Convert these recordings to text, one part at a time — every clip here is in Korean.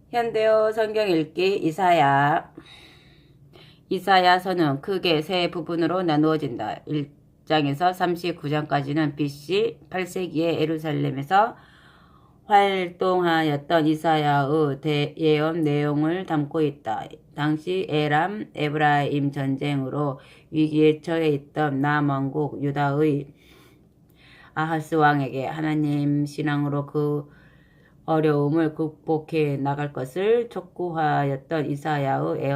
현대어 성경 읽기 이사야서는 크게 세 부분으로 나누어진다. 1장에서 39장까지는 BC 8세기의 예루살렘에서 활동하였던 이사야의 예언 내용을 담고 있다. 당시 에람, 에브라임 전쟁으로 위기에 처해 있던 남왕국 유다의 아하스 왕에게 하나님 신앙으로 그 어려움을 극복해 나갈 것을 촉구하였던 이사야의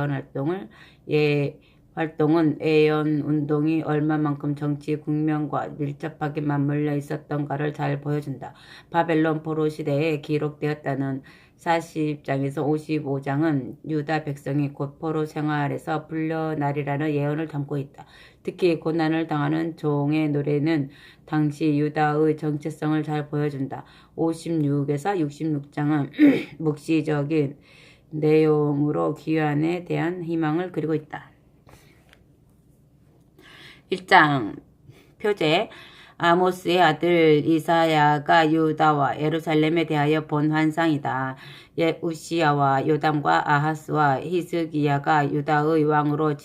활동은 예언 운동이 얼마만큼 정치 국면과 밀접하게 맞물려 있었던가를 잘 보여준다. 바벨론 포로 시대에 기록되었다는 40장에서 55장은 유다 백성이 곧 포로 생활에서 풀려나리라는 예언을 담고 있다. 특히 고난을 당하는 종의 노래는 당시 유다의 정체성을 잘 보여준다. 56에서 66장은 묵시적인 내용으로 귀환에 대한 희망을 그리고 있다. 1장 표제 아모스의 아들 이사야가 유다와 예루살렘에 대하여 본 환상이다. 우시야와 요담과 아하스와 히스기야가 유다의 왕으로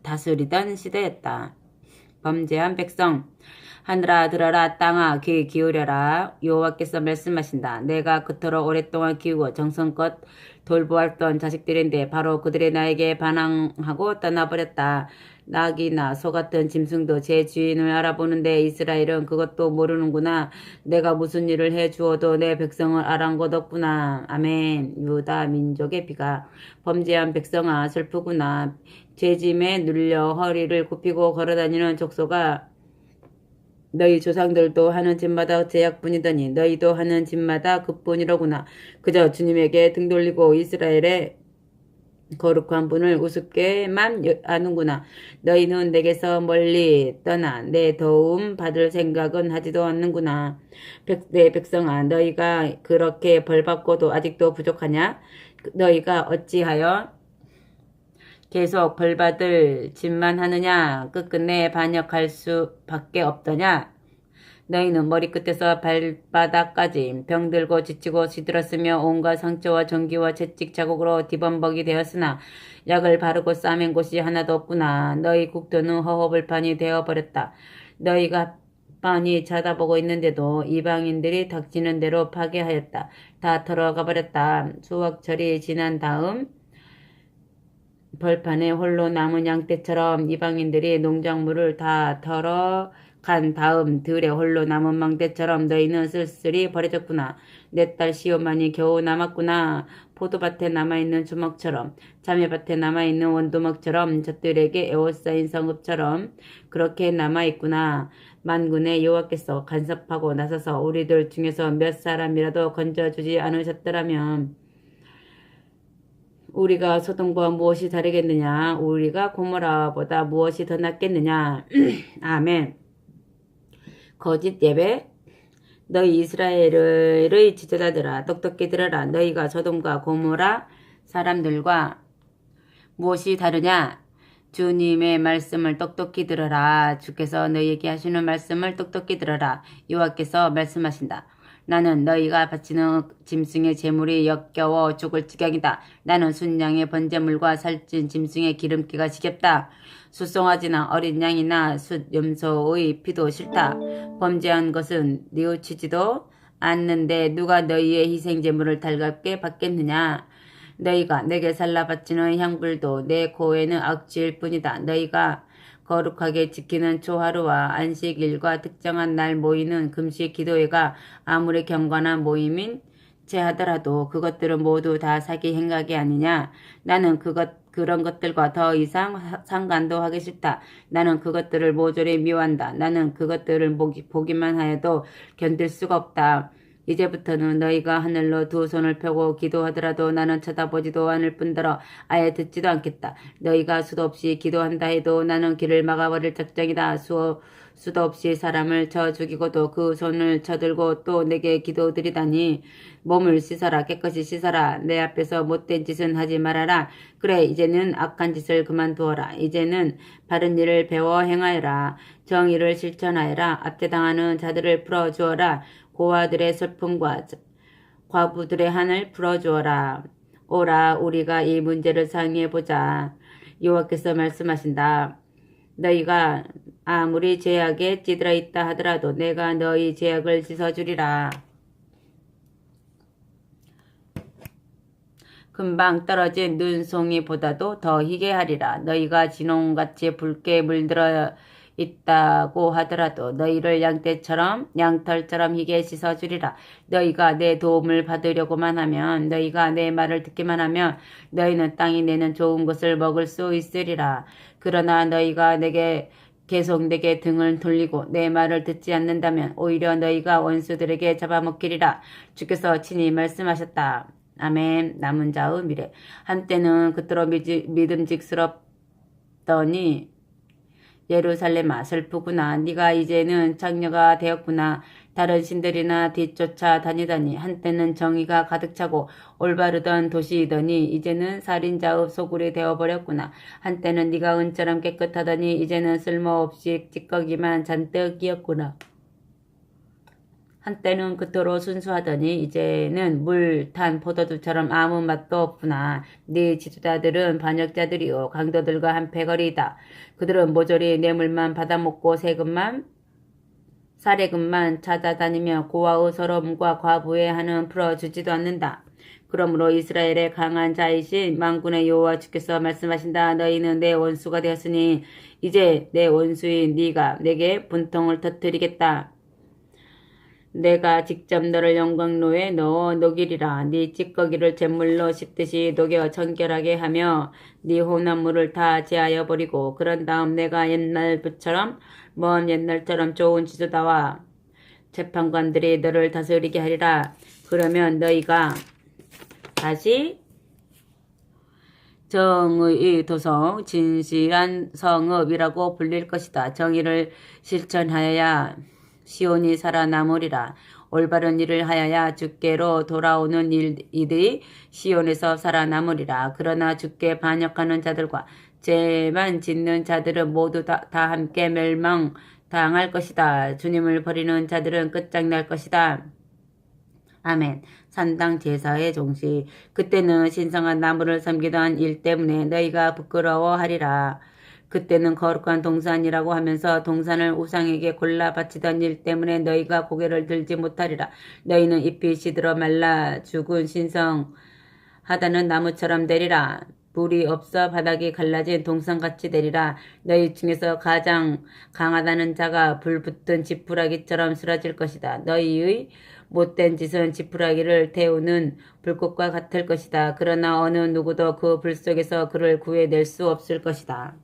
다스리던 시대였다. 범죄한 백성 하늘아 들어라, 땅아 귀 기울여라. 여호와께서 말씀하신다. 내가 그토록 오랫동안 키우고 정성껏 돌보았던 자식들인데 바로 그들이 나에게 반항하고 떠나버렸다. 낙이나 소 같은 짐승도 제 주인을 알아보는데 이스라엘은 그것도 모르는구나. 내가 무슨 일을 해주어도 내 백성을 아랑곳 없구나. 아멘. 유다 민족의 비가. 범죄한 백성아 슬프구나. 죄짐에 눌려 허리를 굽히고 걸어다니는 족속아, 너희 조상들도 하는 짓마다 제약뿐이더니 너희도 하는 짓마다 그뿐이로구나. 그저 주님에게 등 돌리고 이스라엘의 거룩한 분을 우습게만 아는구나. 너희는 내게서 멀리 떠나 내 도움 받을 생각은 하지도 않는구나. 내 백성아, 너희가 그렇게 벌받고도 아직도 부족하냐? 너희가 어찌하여 계속 벌받을 짓만 하느냐? 끝끝내 반역할 수밖에 없더냐? 너희는 머리끝에서 발바닥까지 병들고 지치고 시들었으며 온갖 상처와 전기와 채찍 자국으로 뒤범벅이 되었으나 약을 바르고 싸맨 곳이 하나도 없구나. 너희 국토는 허허벌판이 되어버렸다. 너희가 빤히 쳐다보고 있는데도 이방인들이 닥치는 대로 파괴하였다. 다 털어가 버렸다. 수확철이 지난 다음 벌판에 홀로 남은 양떼처럼 이방인들이 농작물을 다 털어간 다음 들에 홀로 남은 망대처럼 너희는 쓸쓸히 버려졌구나. 내 딸 시온만이 겨우 남았구나. 포도밭에 남아있는 주먹처럼, 자매밭에 남아있는 원두막처럼, 젖들에게 에워싸인 성읍처럼 그렇게 남아있구나. 만군의 여호와께서 간섭하고 나서서 우리들 중에서 몇 사람이라도 건져주지 않으셨더라면 우리가 소돔과 무엇이 다르겠느냐? 우리가 고모라보다 무엇이 더 낫겠느냐? 아멘. 거짓 예배. 너희 이스라엘의 지도자들아, 똑똑히 들어라. 너희가 소돔과 고모라 사람들과 무엇이 다르냐? 주님의 말씀을 똑똑히 들어라. 주께서 너희에게 하시는 말씀을 똑똑히 들어라. 여호와께서 말씀하신다. 나는 너희가 바치는 짐승의 제물이 역겨워 죽을 지경이다. 나는 순양의 번제물과 살찐 짐승의 기름기가 지겹다. 수송아지나 어린 양이나 숫염소의 피도 싫다. 범죄한 것은 뉘우치지도 않는데 누가 너희의 희생제물을 달갑게 받겠느냐. 너희가 내게 살라 바치는 향불도 내 코에는 악취일 뿐이다. 너희가 거룩하게 지키는 초하루와 안식일과 특정한 날 모이는 금식 기도회가 아무리 경건한 모임인 체 하더라도 그것들은 모두 다 사기 행각이 아니냐. 나는 그런 것들과 더 이상 상관도 하기 싫다. 나는 그것들을 모조리 미워한다. 나는 그것들을 보기만 하여도 견딜 수가 없다. 이제부터는 너희가 하늘로 두 손을 펴고 기도하더라도 나는 쳐다보지도 않을 뿐더러 아예 듣지도 않겠다. 너희가 수도 없이 기도한다 해도 나는 길을 막아버릴 작정이다. 수도 없이 사람을 쳐 죽이고도 그 손을 쳐들고 또 내게 기도드리다니. 몸을 씻어라. 깨끗이 씻어라. 내 앞에서 못된 짓은 하지 말아라. 그래, 이제는 악한 짓을 그만두어라. 이제는 바른 일을 배워 행하여라. 정의를 실천하여라. 압제당하는 자들을 풀어주어라. 고아들의 슬픔과 과부들의 한을 풀어주어라. 오라 우리가 이 문제를 상의해보자. 여호와께서 말씀하신다. 너희가 아무리 죄악에 찌들어 있다 하더라도 내가 너희 죄악을 씻어주리라. 금방 떨어진 눈송이보다도 더 희게 하리라. 너희가 진홍같이 붉게 물들어 있다고 하더라도 너희를 양털처럼 희게 씻어주리라. 너희가 내 도움을 받으려고만 하면, 너희가 내 말을 듣기만 하면 너희는 땅이 내는 좋은 것을 먹을 수 있으리라. 그러나 너희가 계속 내게 등을 돌리고 내 말을 듣지 않는다면 오히려 너희가 원수들에게 잡아먹히리라. 주께서 친히 말씀하셨다. 아멘. 남은 자의 미래. 한때는 그토록 믿음직스럽더니 예루살렘아 슬프구나. 네가 이제는 장녀가 되었구나. 다른 신들이나 뒤쫓아 다니다니. 한때는 정의가 가득 차고 올바르던 도시이더니 이제는 살인자의 소굴이 되어버렸구나. 한때는 네가 은처럼 깨끗하더니 이제는 쓸모없이 찌꺼기만 잔뜩이었구나. 한때는 그토록 순수하더니 이제는 물 탄 포도주처럼 아무 맛도 없구나. 네 지도자들은 반역자들이요 강도들과 한패거리이다. 그들은 모조리 뇌물만 받아먹고 사례금만 찾아다니며 고아의 서러움과 과부의 한은 풀어주지도 않는다. 그러므로 이스라엘의 강한 자이신 만군의 여호와 주께서 말씀하신다. 너희는 내 원수가 되었으니 이제 내 원수인 네가 내게 분통을 터뜨리겠다. 내가 직접 너를 영광로에 넣어 녹이리라. 네 찌꺼기를 잿물로 씻듯이 녹여 청결하게 하며 네 혼합물을 다 제하여 버리고, 그런 다음 내가 먼 옛날처럼 좋은 지도자와 재판관들이 너를 다스리게 하리라. 그러면 너희가 다시 정의의 도성, 진실한 성읍이라고 불릴 것이다. 정의를 실천하여야 시온이 살아남으리라. 올바른 일을 하여야 주께로 돌아오는 이들이 시온에서 살아남으리라. 그러나 주께 반역하는 자들과 죄만 짓는 자들은 모두 다 함께 멸망당할 것이다. 주님을 버리는 자들은 끝장날 것이다. 아멘. 산당 제사의 종시. 그때는 신성한 나무를 섬기던 일 때문에 너희가 부끄러워하리라. 그때는 거룩한 동산이라고 하면서 동산을 우상에게 골라 바치던 일 때문에 너희가 고개를 들지 못하리라. 너희는 잎이 시들어 말라 죽은 신성하다는 나무처럼 되리라. 불이 없어 바닥이 갈라진 동산같이 되리라. 너희 중에서 가장 강하다는 자가 불 붙은 지푸라기처럼 쓰러질 것이다. 너희의 못된 짓은 지푸라기를 태우는 불꽃과 같을 것이다. 그러나 어느 누구도 그 불 속에서 그를 구해낼 수 없을 것이다.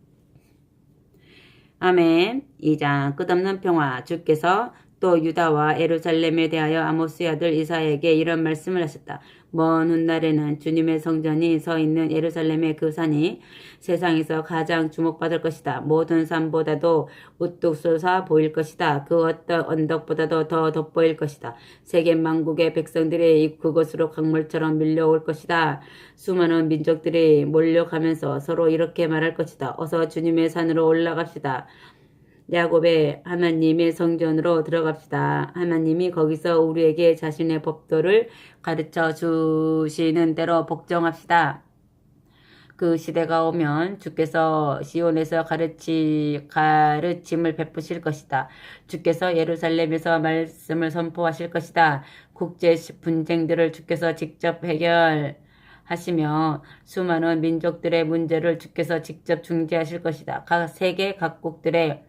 아멘. 2장 끝없는 평화. 주께서 또 유다와 예루살렘에 대하여 아모스의 아들 이사야에게 이런 말씀을 하셨다. 먼 훗날에는 주님의 성전이 서 있는 예루살렘의 그 산이 세상에서 가장 주목받을 것이다. 모든 산보다도 우뚝 솟아 보일 것이다. 그 어떤 언덕보다도 더 돋보일 것이다. 세계 만국의 백성들이 그곳으로 강물처럼 밀려올 것이다. 수많은 민족들이 몰려가면서 서로 이렇게 말할 것이다. 어서 주님의 산으로 올라갑시다. 야곱의 하나님의 성전으로 들어갑시다. 하나님이 거기서 우리에게 자신의 법도를 가르쳐 주시는 대로 복종합시다. 그 시대가 오면 주께서 시온에서 가르침을 베푸실 것이다. 주께서 예루살렘에서 말씀을 선포하실 것이다. 국제 분쟁들을 주께서 직접 해결하시며 수많은 민족들의 문제를 주께서 직접 중재하실 것이다. 각 세계 각국들의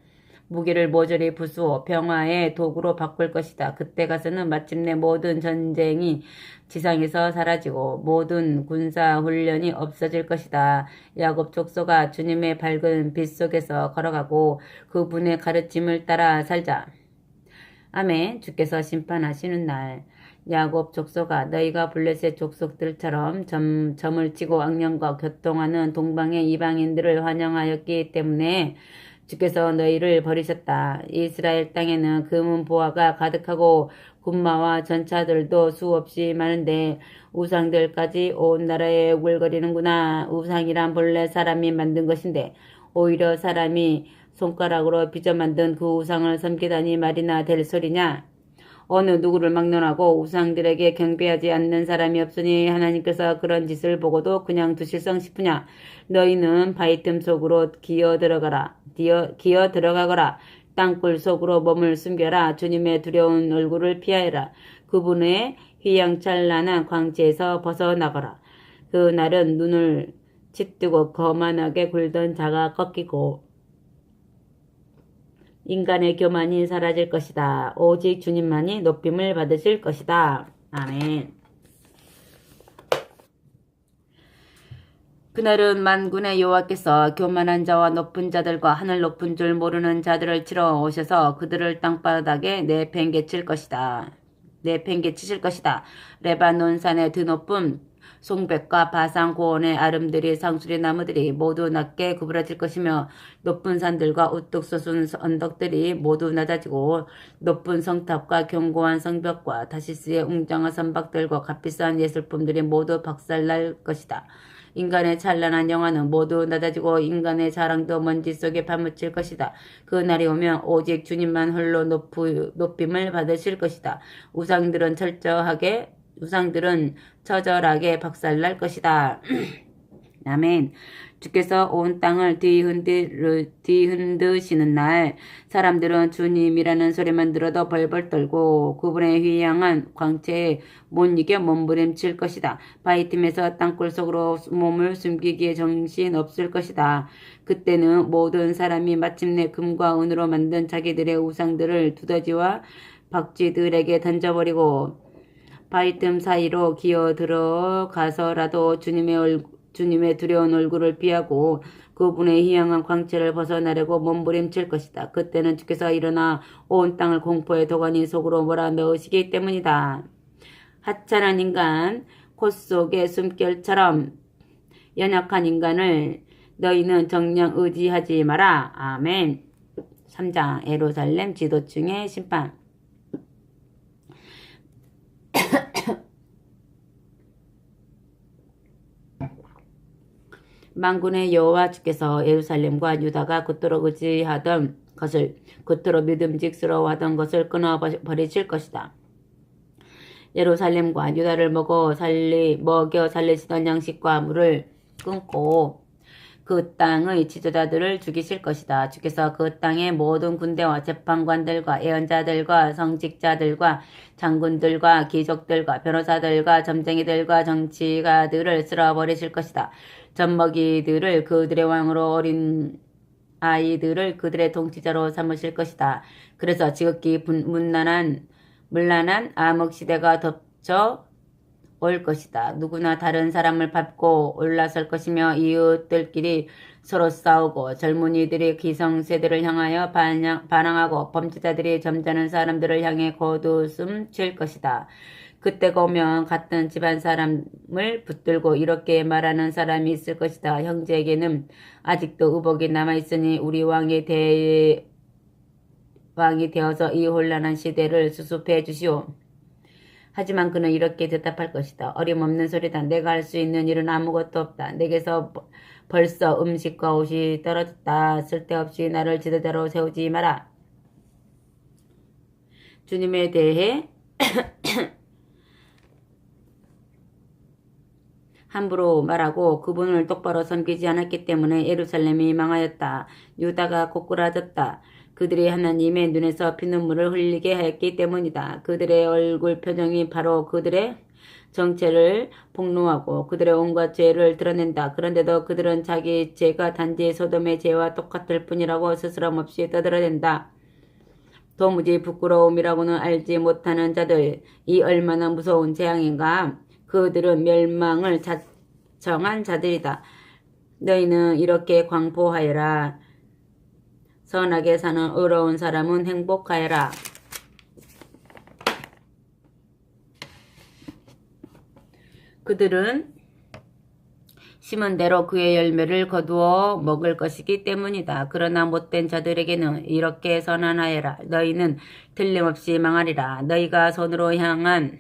무기를 모조리 부수어 평화의 도구로 바꿀 것이다. 그때 가서는 마침내 모든 전쟁이 지상에서 사라지고 모든 군사훈련이 없어질 것이다. 야곱 족속아, 주님의 밝은 빛 속에서 걸어가고 그분의 가르침을 따라 살자. 아멘. 주께서 심판하시는 날. 야곱 족속아, 너희가 블레셋 족속들처럼 점을 치고 악령과 교통하는 동방의 이방인들을 환영하였기 때문에 주께서 너희를 버리셨다. 이스라엘 땅에는 금은 보화가 가득하고 군마와 전차들도 수없이 많은데 우상들까지 온 나라에 오글거리는구나. 우상이란 본래 사람이 만든 것인데 오히려 사람이 손가락으로 빚어 만든 그 우상을 섬기다니 말이나 될 소리냐. 어느 누구를 막론하고 우상들에게 경배하지 않는 사람이 없으니 하나님께서 그런 짓을 보고도 그냥 두실성 싶으냐. 너희는 바위 틈 속으로 기어 들어가거라. 땅굴 속으로 몸을 숨겨라. 주님의 두려운 얼굴을 피하여라. 그분의 휘황찬란한 광채에서 벗어나거라. 그 날은 눈을 짓뜨고 거만하게 굴던 자가 꺾이고 인간의 교만이 사라질 것이다. 오직 주님만이 높임을 받으실 것이다. 아멘. 그날은 만군의 여호와께서 교만한 자와 높은 자들과 하늘 높은 줄 모르는 자들을 치러 오셔서 그들을 땅바닥에 내팽개칠 것이다. 내팽개치실 것이다. 레바논 산의 드높음 송백과 바산 고원의 아름드리 상수리 나무들이 모두 낮게 구부러질 것이며 높은 산들과 우뚝 솟은 언덕들이 모두 낮아지고 높은 성탑과 견고한 성벽과 다시스의 웅장한 선박들과 값비싼 예술품들이 모두 박살날 것이다. 인간의 찬란한 영화는 모두 낮아지고 인간의 자랑도 먼지 속에 파묻힐 것이다. 그 날이 오면 오직 주님만 홀로 높임을 받으실 것이다. 우상들은 처절하게 박살날 것이다. 아멘. 주께서 온 땅을 뒤흔드시는 날 사람들은 주님이라는 소리만 들어도 벌벌 떨고 그분의 휘황한 광채에 못 이겨 몸부림칠 것이다. 바위 틈에서 땅굴 속으로 몸을 숨기기에 정신 없을 것이다. 그때는 모든 사람이 마침내 금과 은으로 만든 자기들의 우상들을 두더지와 박쥐들에게 던져버리고 바위 틈 사이로 기어 들어가서라도 주님의 두려운 얼굴을 피하고 그분의 희양한 광채를 벗어나려고 몸부림칠 것이다. 그때는 주께서 일어나 온 땅을 공포의 도가니 속으로 몰아넣으시기 때문이다. 하찮은 인간, 콧 속의 숨결처럼 연약한 인간을 너희는 정녕 의지하지 마라. 아멘. 3장 예루살렘 지도층의 심판. 만군의 여호와 주께서 예루살렘과 유다가 그토록 의지하던 것을 그토록 믿음직스러워하던 것을 끊어버리실 것이다. 예루살렘과 유다를 먹여 살리시던 양식과 물을 끊고 그 땅의 지도자들을 죽이실 것이다. 주께서 그 땅의 모든 군대와 재판관들과 예언자들과 성직자들과 장군들과 귀족들과 변호사들과 점쟁이들과 정치가들을 쓸어버리실 것이다. 젖먹이들을 그들의 왕으로 어린 아이들을 그들의 통치자로 삼으실 것이다. 그래서 지극히 문란한 암흑시대가 덮쳐 올 것이다. 누구나 다른 사람을 밟고 올라설 것이며 이웃들끼리 서로 싸우고 젊은이들이 기성세대를 향하여 반항하고 범죄자들이 점잖은 사람들을 향해 겉웃음 칠 것이다. 그때가 오면 같은 집안 사람을 붙들고 이렇게 말하는 사람이 있을 것이다. 형제에게는 아직도 의복이 남아있으니 우리 왕이 되어서 이 혼란한 시대를 수습해 주시오. 하지만 그는 이렇게 대답할 것이다. 어림없는 소리다. 내가 할 수 있는 일은 아무것도 없다. 내게서 벌써 음식과 옷이 떨어졌다. 쓸데없이 나를 지도자로 세우지 마라. 주님에 대해 함부로 말하고 그분을 똑바로 섬기지 않았기 때문에 예루살렘이 망하였다. 유다가 고꾸라졌다. 그들이 하나님의 눈에서 피눈물을 흘리게 하였기 때문이다. 그들의 얼굴 표정이 바로 그들의 정체를 폭로하고 그들의 온갖 죄를 드러낸다. 그런데도 그들은 자기 죄가 단지 소돔의 죄와 똑같을 뿐이라고 스스럼없이 떠들어댄다. 도무지 부끄러움이라고는 알지 못하는 자들, 이 얼마나 무서운 재앙인가. 그들은 멸망을 자청한 자들이다. 너희는 이렇게 광포하여라. 선하게 사는 의로운 사람은 행복하여라. 그들은 심은 대로 그의 열매를 거두어 먹을 것이기 때문이다. 그러나 못된 자들에게는 이렇게 선언하여라. 너희는 틀림없이 망하리라. 너희가 손으로 향한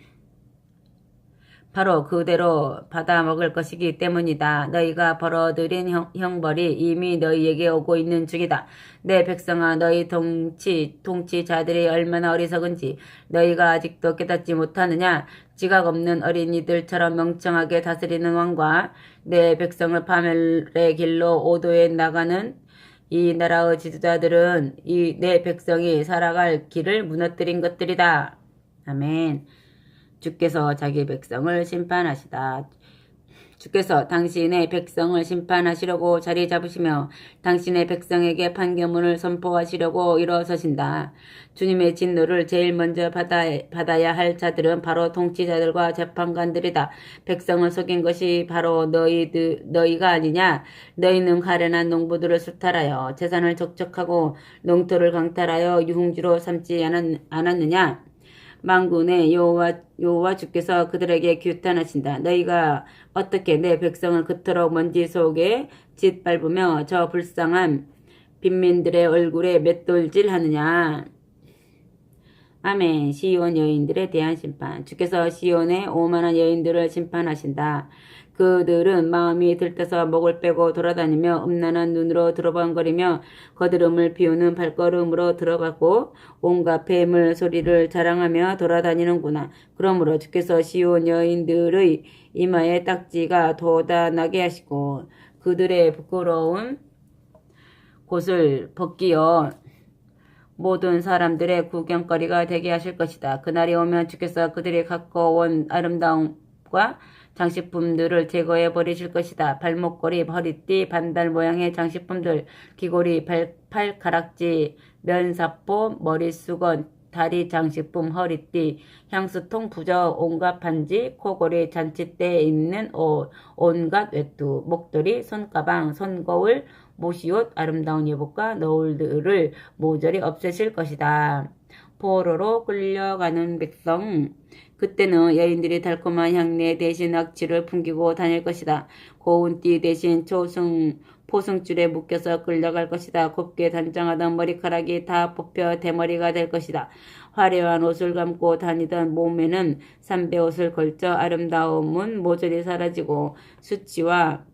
바로 그대로 받아먹을 것이기 때문이다. 너희가 벌어들인 형벌이 이미 너희에게 오고 있는 중이다. 내 백성아, 너희 통치자들이 얼마나 어리석은지 너희가 아직도 깨닫지 못하느냐? 지각 없는 어린이들처럼 멍청하게 다스리는 왕과 내 백성을 파멸의 길로 오도해 나가는 이 나라의 지도자들은 내 백성이 살아갈 길을 무너뜨린 것들이다. 아멘. 주께서 자기 백성을 심판하시다. 주께서 당신의 백성을 심판하시려고 자리 잡으시며 당신의 백성에게 판결문을 선포하시려고 일어서신다. 주님의 진노를 제일 먼저 받아야 할 자들은 바로 통치자들과 재판관들이다. 백성을 속인 것이 바로 너희가 아니냐? 너희는 가련한 농부들을 수탈하여 재산을 적적하고 농토를 강탈하여 유흥주로 삼지 않았느냐? 만군의 여호와 주께서 그들에게 규탄하신다. 너희가 어떻게 내 백성을 그토록 먼지 속에 짓밟으며 저 불쌍한 빈민들의 얼굴에 맷돌질하느냐. 아멘. 시온 여인들에 대한 심판. 주께서 시온의 오만한 여인들을 심판하신다. 그들은 마음이 들떠서 목을 빼고 돌아다니며 음란한 눈으로 들어번거리며 거드름을 피우는 발걸음으로 들어가고 온갖 뱀을 소리를 자랑하며 돌아다니는구나. 그러므로 주께서 시온 여인들의 이마에 딱지가 돋아나게 하시고 그들의 부끄러운 곳을 벗기어 모든 사람들의 구경거리가 되게 하실 것이다. 그날이 오면 주께서 그들이 갖고 온 아름다움과 장식품들을 제거해 버리실 것이다. 발목걸이, 허리띠, 반달 모양의 장식품들, 귀고리, 팔가락지, 면사포, 머리수건, 다리 장식품, 허리띠, 향수통, 부저, 온갖 반지, 코골이, 잔치대에 입는 옷, 온갖 외투, 목도리, 손가방, 손거울, 모시옷, 아름다운 예복과 너울들을 모조리 없애실 것이다. 포로로 끌려가는 백성. 그때는 여인들이 달콤한 향내 대신 악취를 풍기고 다닐 것이다. 고운 띠 대신 포승줄에 묶여서 끌려갈 것이다. 곱게 단장하던 머리카락이 다 뽑혀 대머리가 될 것이다. 화려한 옷을 감고 다니던 몸에는 삼배옷을 걸쳐 아름다움은 모조리 사라지고 수치와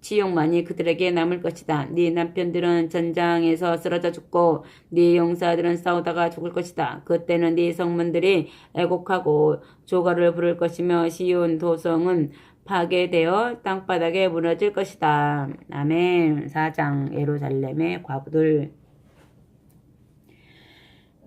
치욕만이 그들에게 남을 것이다. 네 남편들은 전장에서 쓰러져 죽고 네 용사들은 싸우다가 죽을 것이다. 그때는 네 성문들이 애곡하고 조가를 부를 것이며 시온 도성은 파괴되어 땅바닥에 무너질 것이다. 아멘. 4장 예루살렘의 과부들.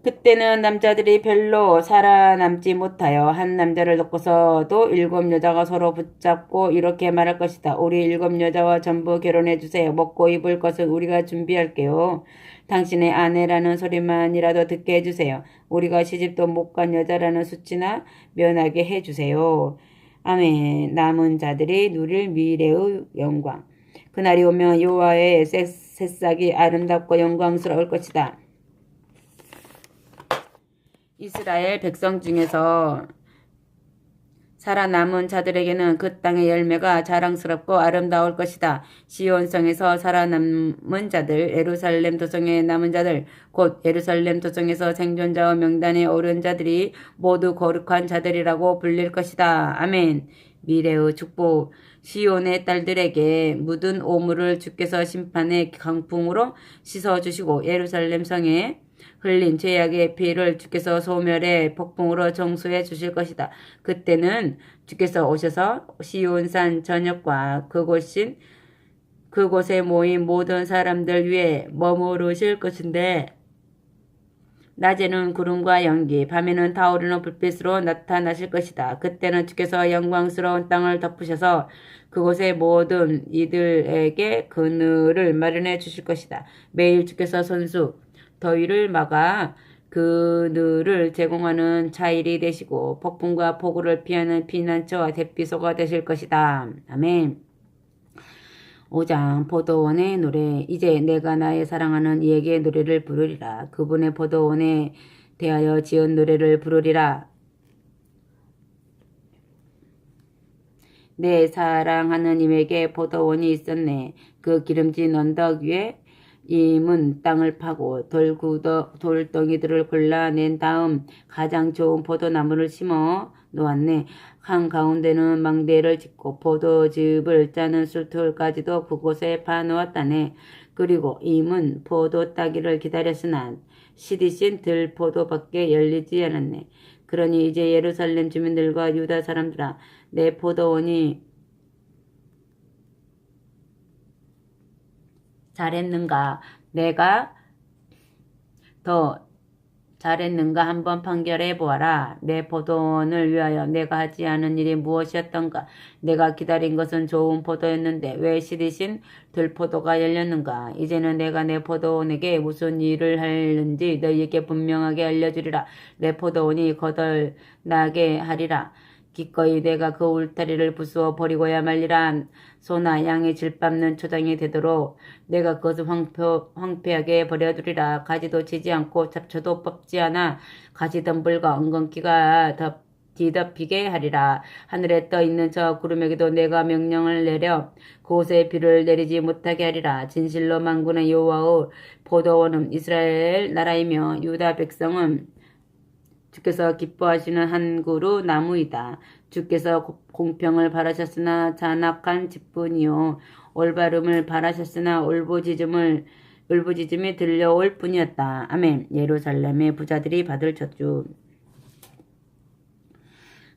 그때는 남자들이 별로 살아남지 못하여 한 남자를 놓고서도 7 여자가 서로 붙잡고 이렇게 말할 것이다. 우리 7 여자와 전부 결혼해 주세요. 먹고 입을 것을 우리가 준비할게요. 당신의 아내라는 소리만이라도 듣게 해주세요. 우리가 시집도 못 간 여자라는 수치나 면하게 해주세요. 아멘. 남은 자들이 누릴 미래의 영광. 그날이 오면 여호와의 새싹이 아름답고 영광스러울 것이다. 이스라엘 백성 중에서 살아남은 자들에게는 그 땅의 열매가 자랑스럽고 아름다울 것이다. 시온성에서 살아남은 자들, 예루살렘 도성에 남은 자들, 곧 예루살렘 도성에서 생존자와 명단에 오른 자들이 모두 거룩한 자들이라고 불릴 것이다. 아멘. 미래의 축복. 시온의 딸들에게 묻은 오물을 주께서 심판의 강풍으로 씻어주시고 예루살렘 성에 흘린 죄악의 피를 주께서 소멸의 폭풍으로 정수해 주실 것이다. 그때는 주께서 오셔서 시온산 전역과 그곳에 모인 모든 사람들 위에 머무르실 것인데 낮에는 구름과 연기, 밤에는 타오르는 불빛으로 나타나실 것이다. 그때는 주께서 영광스러운 땅을 덮으셔서 그곳의 모든 이들에게 그늘을 마련해 주실 것이다. 매일 주께서 더위를 막아 그늘을 제공하는 차일이 되시고 폭풍과 폭우를 피하는 피난처와 대피소가 되실 것이다. 아멘. 5장 포도원의 노래. 이제 내가 나의 사랑하는 이에게 노래를 부르리라. 그분의 포도원에 대하여 지은 노래를 부르리라. 내 사랑하는 임에게 포도원이 있었네. 그 기름진 언덕 위에 임은 땅을 파고 돌덩이들을 골라낸 다음 가장 좋은 포도나무를 심어 놓았네. 한가운데는 망대를 짓고 포도즙을 짜는 술틀까지도 그곳에 파놓았다네. 그리고 임은 포도 따기를 기다렸으나 시디신 들포도밖에 열리지 않았네. 그러니 이제 예루살렘 주민들과 유다 사람들아, 내 포도원이 잘했는가? 내가 더 잘했는가 한번 판결해 보아라. 내 포도원을 위하여 내가 하지 않은 일이 무엇이었던가? 내가 기다린 것은 좋은 포도였는데 왜 시디신 들포도가 열렸는가? 이제는 내가 내 포도원에게 무슨 일을 하는지 너희에게 분명하게 알려주리라. 내 포도원이 거덜나게 하리라. 기꺼이 내가 그 울타리를 부수어 버리고야 말리라. 소나 양이 질밟는 초장이 되도록 내가 그것을 황폐하게 버려두리라. 가지도 치지 않고 잡초도 뽑지 않아 가시덤불과 엉겅퀴가 뒤덮이게 하리라. 하늘에 떠 있는 저 구름에게도 내가 명령을 내려 그곳에 비를 내리지 못하게 하리라. 진실로 만군의 여호와의 포도원은 이스라엘 나라이며 유다 백성은 주께서 기뻐하시는 한 그루 나무이다. 주께서 공평을 바라셨으나 잔악한 직분이요 올바름을 바라셨으나 울부짖음이 들려올 뿐이었다. 아멘. 예루살렘의 부자들이 받을 저주.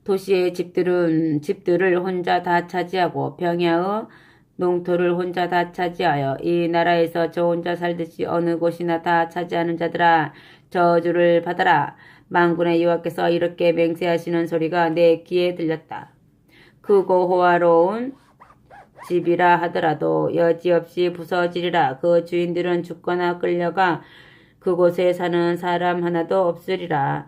도시의 집들을 혼자 다 차지하고 평야의 농토를 혼자 다 차지하여 이 나라에서 저 혼자 살듯이 어느 곳이나 다 차지하는 자들아, 저주를 받아라. 만군의 여호와께서 이렇게 맹세하시는 소리가 내 귀에 들렸다. 크고 호화로운 집이라 하더라도 여지없이 부서지리라. 그 주인들은 죽거나 끌려가 그곳에 사는 사람 하나도 없으리라.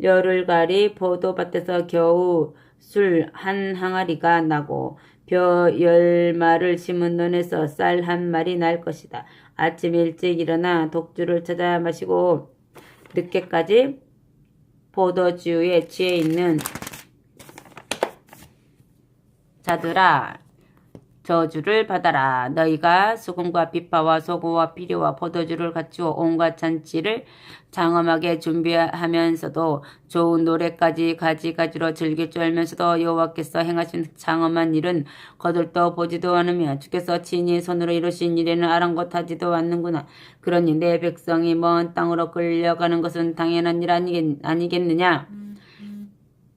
열흘 가리 포도밭에서 겨우 술 한 항아리가 나고 벼 10마를 심은 논에서 쌀 한 마리 날 것이다. 아침 일찍 일어나 독주를 찾아 마시고 늦게까지 포도주에 취해 있는 자들아, 저주를 받아라. 너희가 수금과 비파와 소고와 피리와 포도주를 갖추어 온갖 잔치를 장엄하게 준비하면서도 좋은 노래까지 가지가지로 즐길 줄 알면서도 여호와께서 행하신 장엄한 일은 거들떠 보지도 않으며 주께서 친히 손으로 이루신 일에는 아랑곳하지도 않는구나. 그러니 내 백성이 먼 땅으로 끌려가는 것은 당연한 일 아니겠느냐?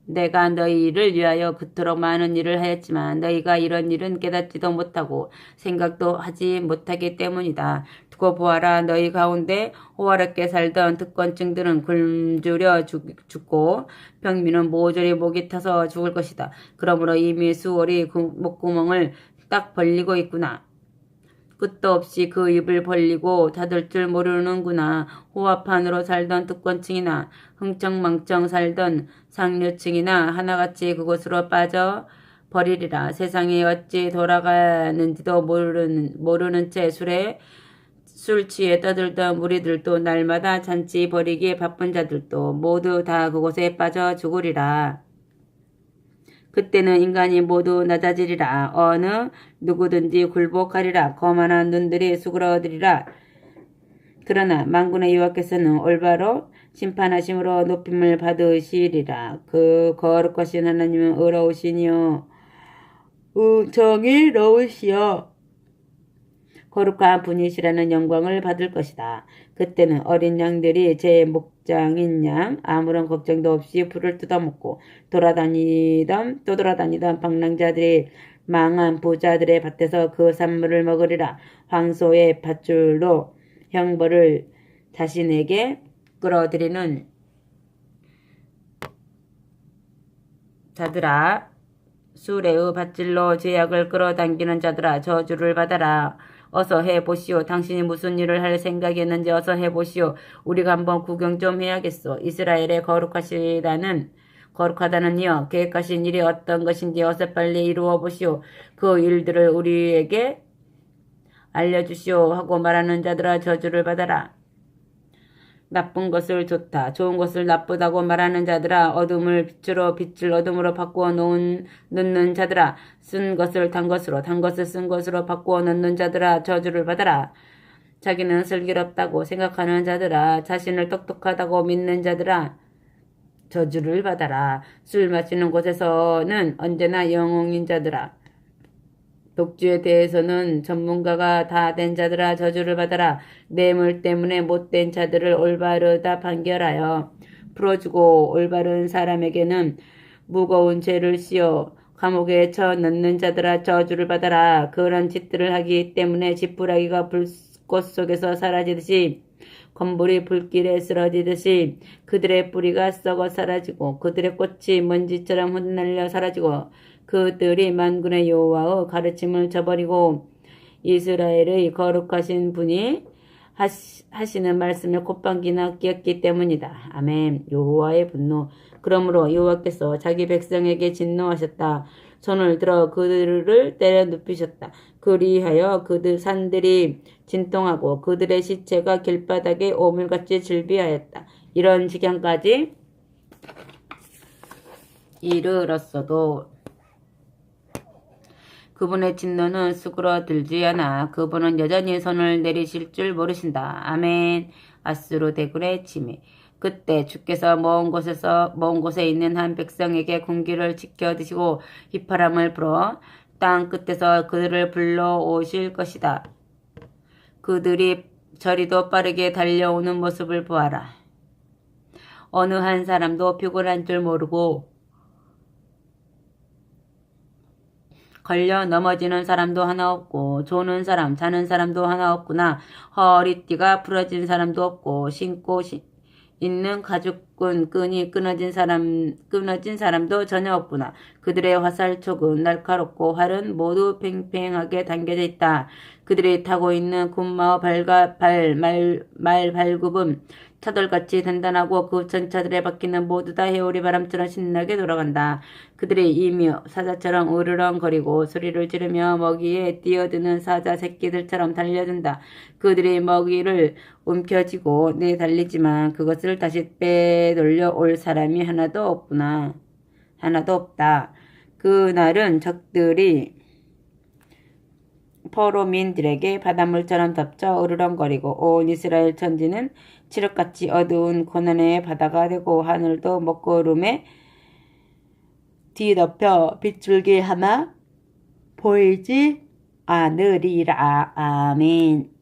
내가 너희를 위하여 그토록 많은 일을 하였지만 너희가 이런 일은 깨닫지도 못하고 생각도 하지 못하기 때문이다. 두고 보아라. 너희 가운데 호화롭게 살던 특권층들은 굶주려 죽고 평민은 모조리 목이 타서 죽을 것이다. 그러므로 이미 수월이 목구멍을 딱 벌리고 있구나. 끝도 없이 그 입을 벌리고 닫을 줄 모르는구나. 호화판으로 살던 특권층이나 흥청망청 살던 상류층이나 하나같이 그곳으로 빠져 버리리라. 세상이 어찌 돌아가는지도 모르는 채 술 취해 떠들던 무리들도 날마다 잔치 벌이기에 바쁜 자들도 모두 다 그곳에 빠져 죽으리라. 그때는 인간이 모두 낮아지리라. 어느 누구든지 굴복하리라. 거만한 눈들이 수그러들이라. 그러나 만군의 여호와께서는 올바로 심판하심으로 높임을 받으시리라. 그 거룩하신 하나님은 의로우시니요 정의로우시여 거룩한 분이시라는 영광을 받을 것이다. 그때는 어린 양들이 제 목장인 양 아무런 걱정도 없이 풀을 뜯어먹고 돌아다니던 방랑자들이 망한 부자들의 밭에서 그 산물을 먹으리라. 황소의 밧줄로 형벌을 자신에게 끌어들이는 자들아, 수레의 밧줄로 죄악을 끌어당기는 자들아, 저주를 받아라. 어서 해보시오. 당신이 무슨 일을 할 생각이었는지 어서 해보시오. 우리가 한번 구경 좀 해야겠소. 이스라엘의 거룩하다는 이여, 계획하신 일이 어떤 것인지 어서 빨리 이루어 보시오. 그 일들을 우리에게 알려주시오 하고 말하는 자들아, 저주를 받아라. 나쁜 것을 좋다, 좋은 것을 나쁘다고 말하는 자들아, 어둠을 빛으로, 빛을 어둠으로 바꾸어 놓는 자들아, 쓴 것을 단 것으로, 단 것을 쓴 것으로 바꾸어 놓는 자들아, 저주를 받아라. 자기는 슬기롭다고 생각하는 자들아, 자신을 똑똑하다고 믿는 자들아, 저주를 받아라. 술 마시는 곳에서는 언제나 영웅인 자들아. 독주에 대해서는 전문가가 다 된 자들아 저주를 받아라. 뇌물 때문에 못된 자들을 올바르다 판결하여 풀어주고 올바른 사람에게는 무거운 죄를 씌워 감옥에 쳐 넣는 자들아 저주를 받아라. 그런 짓들을 하기 때문에 지푸라기가 불꽃 속에서 사라지듯이 건불이 불길에 쓰러지듯이 그들의 뿌리가 썩어 사라지고 그들의 꽃이 먼지처럼 흩날려 사라지고 그들이 만군의 여호와의 가르침을 저버리고 이스라엘의 거룩하신 분이 하시는 말씀을 콧방귀나 끼었기 때문이다. 아멘. 여호와의 분노. 그러므로 여호와께서 자기 백성에게 진노하셨다. 손을 들어 그들을 때려 눕히셨다. 그리하여 그들 산들이 진동하고 그들의 시체가 길바닥에 오물같이 즐비하였다. 이런 지경까지 이르렀어도 그분의 진노는 수그러들지 않아. 그분은 여전히 손을 내리실 줄 모르신다. 아멘. 아수르 대군의 침해. 그때 주께서 먼 곳에 있는 한 백성에게 군기를 지켜 드시고 휘파람을 불어 땅 끝에서 그들을 불러오실 것이다. 그들이 저리도 빠르게 달려오는 모습을 보아라. 어느 한 사람도 피곤한 줄 모르고 걸려 넘어지는 사람도 하나 없고 조는 사람, 자는 사람도 하나 없구나. 허리띠가 부러진 사람도 없고 신고 있는 가죽끈 끈이 끊어진 사람도 전혀 없구나. 그들의 화살촉은 날카롭고 활은 모두 팽팽하게 당겨져 있다. 그들이 타고 있는 군마의 말발굽은 차돌같이 단단하고 그 전차들의 바퀴는 모두 다 해오리 바람처럼 신나게 돌아간다. 그들이 이며 사자처럼 으르렁거리고 소리를 지르며 먹이에 뛰어드는 사자 새끼들처럼 달려든다. 그들이 먹이를 움켜쥐고 내달리지만 그것을 다시 빼돌려 올 사람이 하나도 없구나. 하나도 없다. 그날은 적들이 포로민들에게 바닷물처럼 덮쳐 으르렁거리고 온 이스라엘 천지는 칠흑같이 어두운 고난의 바다가 되고 하늘도 먹구름에 뒤덮여 빗줄기 하나 보이지 않으리라. 아멘.